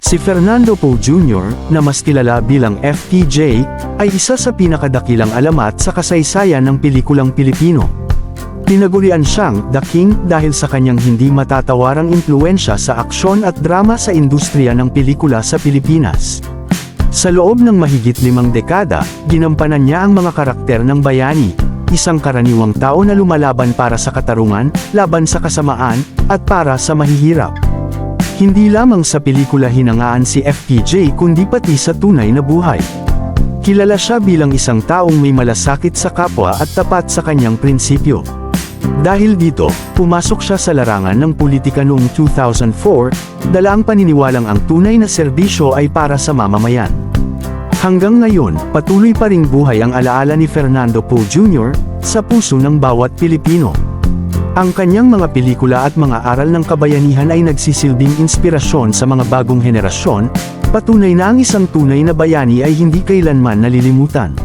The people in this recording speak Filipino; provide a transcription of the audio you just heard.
Si Fernando Poe Jr., na mas kilala bilang FPJ, ay isa sa pinakadakilang alamat sa kasaysayan ng pelikulang Pilipino. Tinagurian siyang The King dahil sa kanyang hindi matatawarang impluwensya sa aksyon at drama sa industriya ng pelikula sa Pilipinas. Sa loob ng mahigit 5 dekada, ginampanan niya ang mga karakter ng bayani, isang karaniwang tao na lumalaban para sa katarungan, laban sa kasamaan, at para sa mahihirap. Hindi lamang sa pelikula hinangaan si FPJ kundi pati sa tunay na buhay. Kilala siya bilang isang taong may malasakit sa kapwa at tapat sa kanyang prinsipyo. Dahil dito, pumasok siya sa larangan ng politika noong 2004, dala ang paniniwalang ang tunay na serbisyo ay para sa mamamayan. Hanggang ngayon, patuloy pa ring buhay ang alaala ni Fernando Poe Jr. sa puso ng bawat Pilipino. Ang kanyang mga pelikula at mga aral ng kabayanihan ay nagsisilbing inspirasyon sa mga bagong henerasyon, patunay na ang isang tunay na bayani ay hindi kailanman nalilimutan.